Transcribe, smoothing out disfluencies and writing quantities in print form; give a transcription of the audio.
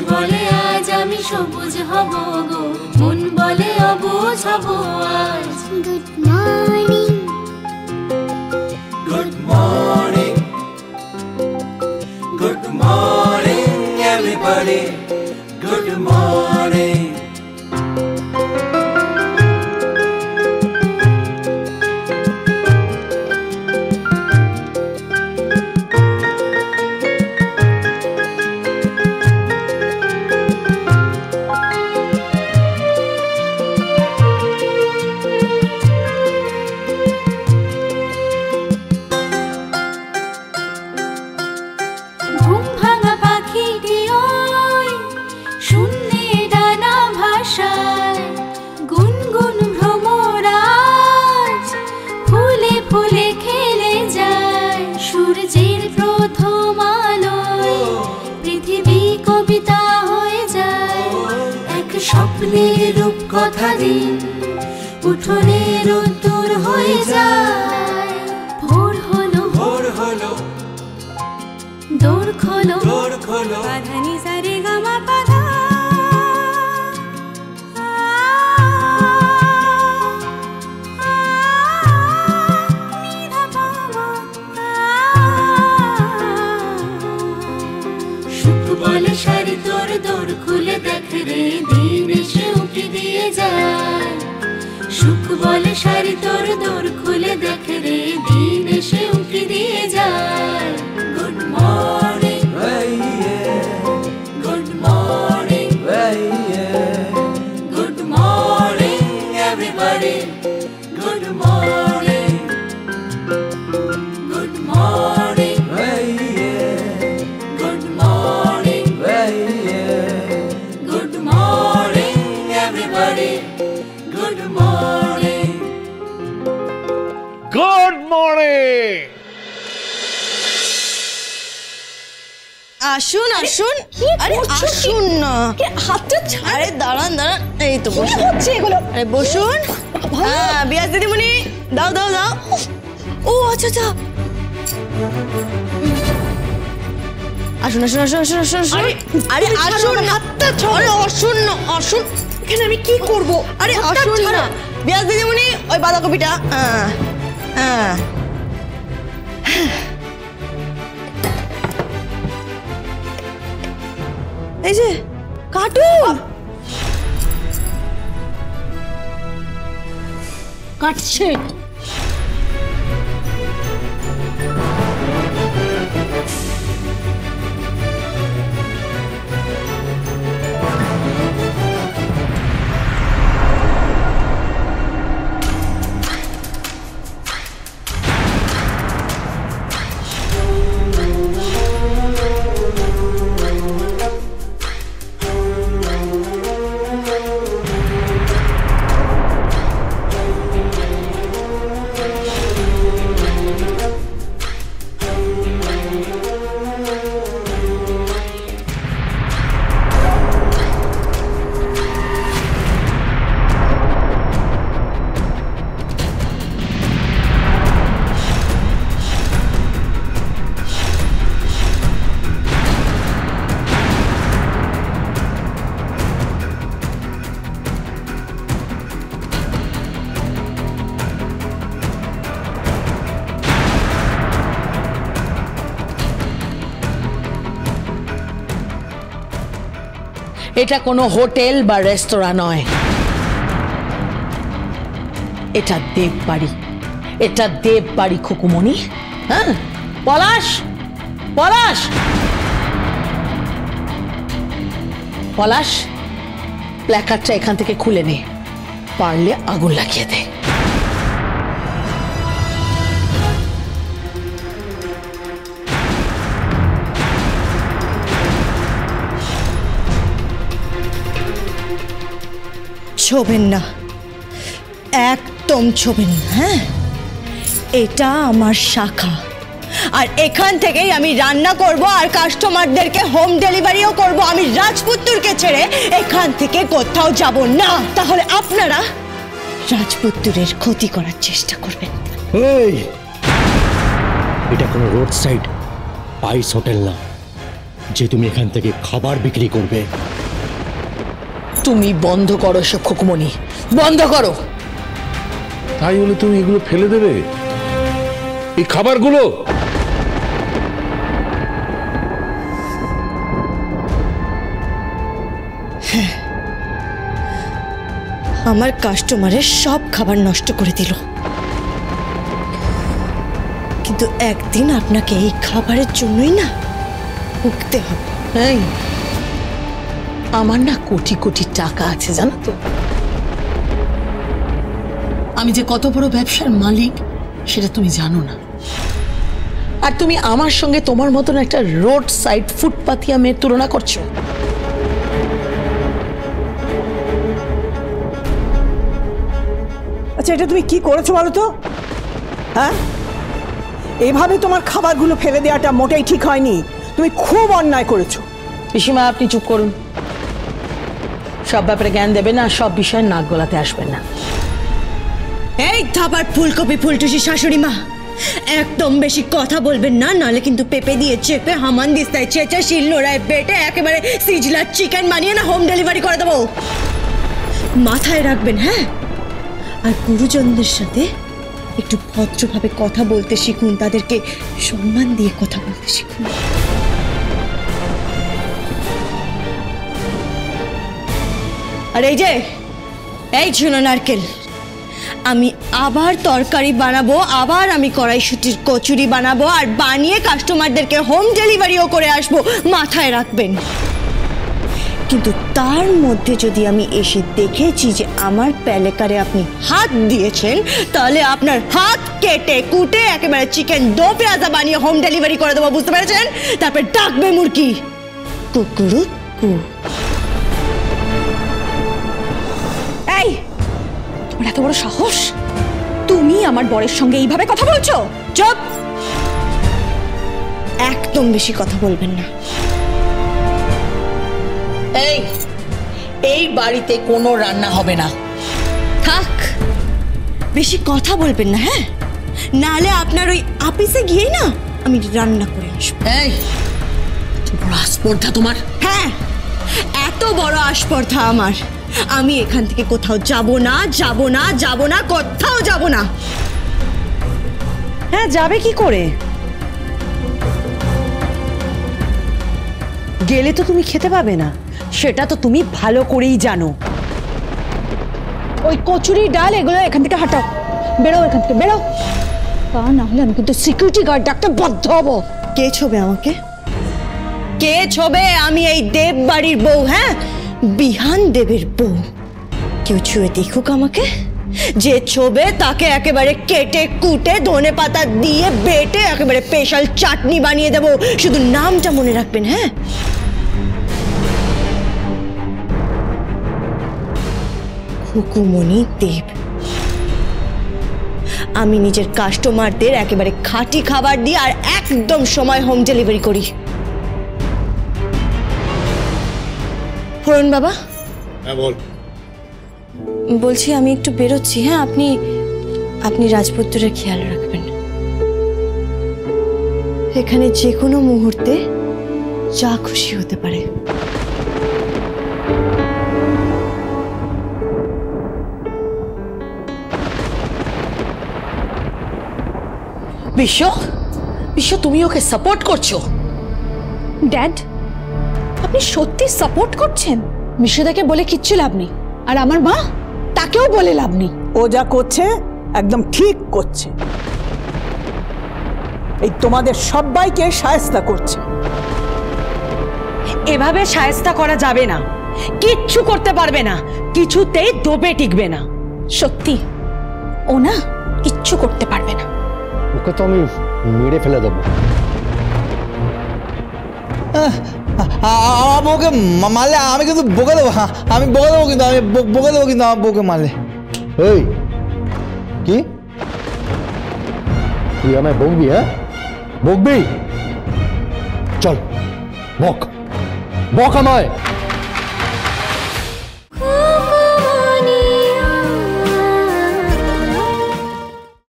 বলে আজ আমি সবুজ হব গো, মন বলে অবুঝ হব আজ। Good morning, good morning, good morning everybody, good morning. স্বপ্নের রূপকথা দিন উঠোনের উত্তর হয়ে যায়। ভোর হলো, ভোর হলো, দোর খোলো, দোর খোলো, পাধানি সারে গামা পাধা। সুখ বলে শাড়ি তোর দোর খুলে দেখ রে, দিন এসে উকি দিয়ে যায়। সুখ বলে শাড়ি তোর দোর খুলে দেখ রে, দিন এসে উকি দিয়ে যায়। Good morning, good morning, good morning everybody, good morning, good morning, good morning, good morning everybody, good morning. Good morning. আসুন আসুন, আরে আসুন না, হাতটা ছাড়। আরে দাঁড়ান দাঁড়ান, এই তো বসুন। হচ্ছে এগুলো? আরে বসুন। হ্যাঁ বিয়াস দিদিমণি, দাও দাও দাও। ও আচ্ছা আচ্ছা, আসুন আসুন আসুন আসুন আসুন আসুন। আরে আসুন না, হাতটা ছাড়ো। আরে আসুন না, আসুন। এখানে আমি কি করব? আরে হাতটা আসুন ছাড়ো। না বিয়াস দিদিমণি, ওই বাঁধাকপিটা। হ্যাঁ এই যে কাটুন। কাটছে। এটা কোনো হোটেল বা রেস্তোরাঁ নয়, এটা দেববাড়ি। এটা দেববাড়ি খুকুমণি। হ্যাঁ পলাশ, পলাশ, পলাশ, প্ল্যাকার্ডটা এখান থেকে খুলে নে, পারলে আগুন লাগিয়ে দে। ছোবেন না, একদম ছোবেন না। হ্যাঁ এটা আমার শাখা, আর এখান থেকেই আমি রান্না করব আর কাস্টমারদেরকে হোম ডেলিভারিও করব। আমি রাজপুত্তুরকে ছেড়ে এখান থেকে কোথাও যাব না। তাহলে আপনারা রাজপুত্তুরের ক্ষতি করার চেষ্টা করবেন। এটা কোনো রোড সাইড স্পাইস হোটেল না, যে তুমি এখান থেকে খাবার বিক্রি করবে। তুমি বন্ধ করো এসব খুকুমনি, বন্ধ করো। তাই বলে তুমি এগুলো ফেলে দেবে, এই খাবারগুলো? আমার কাস্টমারের সব খাবার নষ্ট করে দিল, কিন্তু একদিন আপনাকে এই খাবারের জন্যই না ভুগতে হবে। এই, আমার না কোটি কোটি টাকা আছে জানো তো। আমি যে কত বড় ব্যবসার মালিক সেটা তুমি জানো না। আর তুমি আমার সঙ্গে তোমার মতন একটা রোড সাইড ফুটপাতিয়া মেয়ের তুলনা করছো। আচ্ছা, এটা তুমি কি করেছো বলো তো? হ্যাঁ, এভাবে তোমার খাবারগুলো ফেলে দেওয়াটা মোটেই ঠিক হয়নি। তুমি খুব অন্যায় করেছো। পিসিমা, আপনি চুপ করুন। সব ব্যাপারে জ্ঞান দেবেন না, সব বিষয়ে নাক গলাতে আসবেন না। এই থাবার ফুলকপি ফুলটুসি শাশুড়ি মা, একদম বেশি কথা বলবেন না, নালে কিন্তু পেঁপে দিয়ে চেপে হামান দিস্তায় চেঁচে শিল নোড়ায় বেটে একেবারে সিজলার চিকেন বানিয়ে না হোম ডেলিভারি করে দেবো। মাথায় রাখবেন। হ্যাঁ, আর গুরুজনদের সাথে একটু ভদ্রভাবে কথা বলতে শিখুন, তাদেরকে সম্মান দিয়ে কথা বলতে শিখুন। আর এই ঝুনো নারকেল, আমি আবার তরকারি বানাবো, আবার আমি কড়াইশুটির কচুরি বানাবো, আর বানিয়ে কাস্টমারদেরকে হোম ডেলিভারিও করে আসবো, মাথায় রাখবেন। কিন্তু তার মধ্যে যদি আমি এসে দেখেছি যে আমার প্যালেকারে আপনি হাত দিয়েছেন, তাহলে আপনার হাত কেটে কুটে একেবারে চিকেন দো পেঁয়াজা বানিয়ে হোম ডেলিভারি করে দেবো, বুঝতে পেরেছেন? তারপর ডাকবে মুরগি কুকুরু কু। এই, তোমার এত বড় সাহস, তুমি আমার বরের সঙ্গে এইভাবে কথা বলছো? চুপ, একদম বেশি কথা বলবেন না। এই বাড়িতে কোনো রান্না হবে না। থাক, বেশি কথা বলবেন না। হ্যাঁ, নাহলে আপনার ওই অফিসে গিয়ে না আমি রান্না করে আসবো। এই, বড় আস্পর্ধা তোমার। হ্যাঁ, এত বড় আস্পর্ধা আমার। আমি এখান থেকে কোথাও যাব না, যাব না, যাব না, কোথাও যাব না। হ্যাঁ, যাবে কি করে? গেলে তো তুমি খেতে পাবে না, সেটা তো তুমি ভালো করেই জানো। ওই কচুরি ডাল এগুলো এখান থেকে হাঁটাও, বেরো এখান থেকে, বেরো। তা না হলে আমি কিন্তু সিকিউরিটি গার্ড ডাকতে বাধ্য হবো। কে ছোবে আমাকে? কে ছোবে? আমি এই দেব বাড়ির বউ। হ্যাঁ, বিহান দেবের বউ। কেউ ছুঁয়ে দেখুক আমাকে, যে ছোবে তাকে একেবারে কেটে কুটে ধনে পাতা দিয়ে বেটে একেবারে স্পেশাল চাটনি বানিয়ে দেবো। শুধু নামটা মনে রাখবেন। হ্যাঁ, খুকুমনি দেব। আমি নিজের কাস্টমারদের একেবারে খাঁটি খাবার দিই আর একদম সময় হোম ডেলিভারি করি। ফোরন বাবা। হ্যাঁ বল। বলছি আমি একটু বেরোচ্ছি। হ্যাঁ, আপনি রাজপুত্রের খেয়াল রাখবেন। এখানে যে কোনো মুহূর্তে যা খুশি হতে পারে। বিশ্ব, তুমি ওকে সাপোর্ট করছো? ড্যাড, আপনি সত্যি সাপোর্ট করছেন? বিশ্বদাকে বলে কিচ্ছু লাভ নেই, আর আমার মা, তাকেও বলে লাভ নেই। ও যা করছে একদম ঠিক করছে। এই তোমাদের সবাইকে শায়েস্তা করছে। এভাবে শায়েস্তা করা যাবে না, কিচ্ছু করতে পারবে না, কিছুতেই দোপে টিকবে না। সত্যি ও না কিচ্ছু করতে পারবে না। ওকে তো আমি মেরে ফেলে দেবো। আমার বউকে মারলে আমি কিন্তু বকে দেবো। আমি বকে দেবো, কিন্তু আমি বকে দেবো কিন্তু আমার বউকে মারলে। এই কি তুই আমায় বকবি? হ্যাঁ, বকবি? চল বক, বক আমায়।